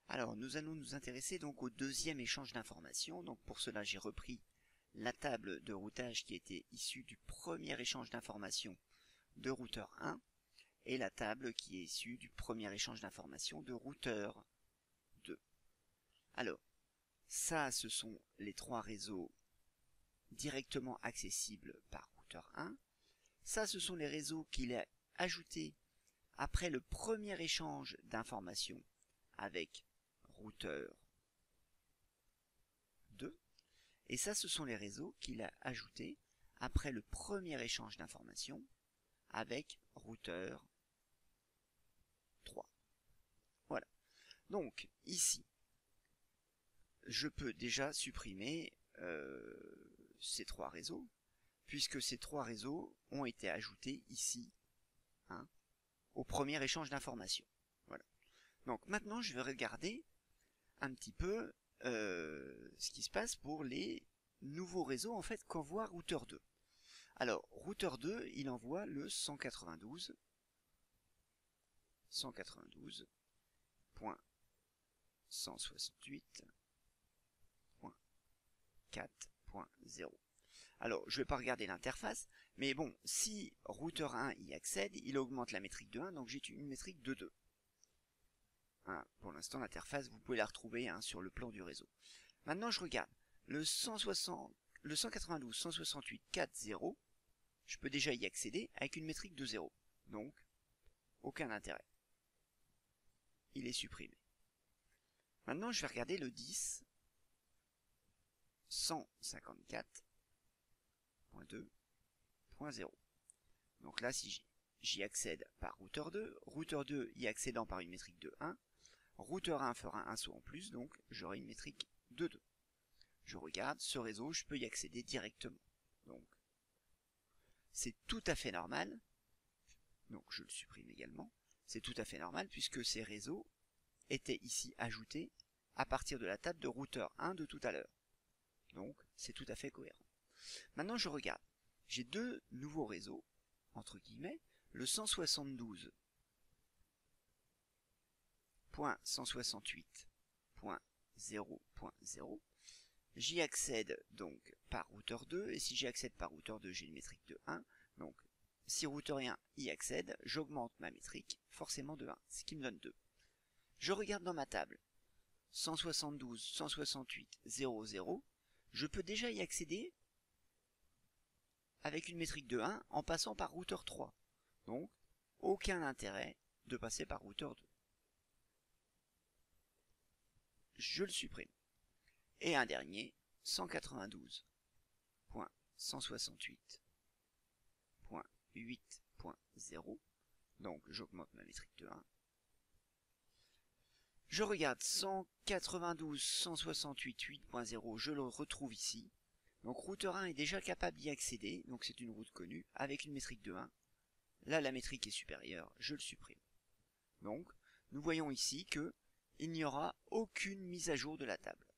Alors, nous allons nous intéresser donc au deuxième échange d'informations. Donc pour cela, j'ai repris la table de routage qui était issue du premier échange d'informations de routeur 1 et la table qui est issue du premier échange d'informations de routeur 2. Alors, ça, ce sont les trois réseaux directement accessibles par routeur 1. Ça, ce sont les réseaux qu'il a ajoutés après le premier échange d'informations avec routeur 2. Et ça, ce sont les réseaux qu'il a ajoutés après le premier échange d'informations avec routeur 3. Voilà. Donc, ici, je peux déjà supprimer ces trois réseaux, puisque ces trois réseaux ont été ajoutés ici, au premier échange d'informations. Voilà. Donc maintenant, je vais regarder un petit peu ce qui se passe pour les nouveaux réseaux en fait qu'envoie routeur 2. Alors, routeur 2, il envoie le 192.168.4.0. Alors, je ne vais pas regarder l'interface, mais bon, si routeur 1 y accède, il augmente la métrique de 1, donc j'ai une métrique de 2. Pour l'instant, l'interface, vous pouvez la retrouver sur le plan du réseau. Maintenant, je regarde le 192.168.4.0, je peux déjà y accéder avec une métrique de 0. Donc, aucun intérêt. Il est supprimé. Maintenant, je vais regarder le 10.154.2.0. Donc là, si j'y accède par routeur 2 y accédant par une métrique de 1, routeur 1 fera un saut en plus, donc j'aurai une métrique de 2. Je regarde, ce réseau, je peux y accéder directement. Donc, c'est tout à fait normal. Donc, je le supprime également. C'est tout à fait normal puisque ces réseaux étaient ici ajoutés à partir de la table de routeur 1 de tout à l'heure. Donc, c'est tout à fait cohérent. Maintenant, je regarde. J'ai deux nouveaux réseaux, entre guillemets, le 172.168.0.0. J'y accède donc par routeur 2, et si j'y accède par routeur 2, j'ai une métrique de 1. Donc, si routeur 1 y accède, j'augmente ma métrique forcément de 1, ce qui me donne 2. Je regarde dans ma table 172.168.0.0. Je peux déjà y accéder avec une métrique de 1 en passant par routeur 3. Donc, aucun intérêt de passer par routeur 2. Je le supprime. Et un dernier, 192.168.8.0. Donc, j'augmente ma métrique de 1. Je regarde 192.168.8.0, je le retrouve ici. Donc routeur 1 est déjà capable d'y accéder, donc c'est une route connue, avec une métrique de 1. Là, la métrique est supérieure, je le supprime. Donc, nous voyons ici que il n'y aura aucune mise à jour de la table.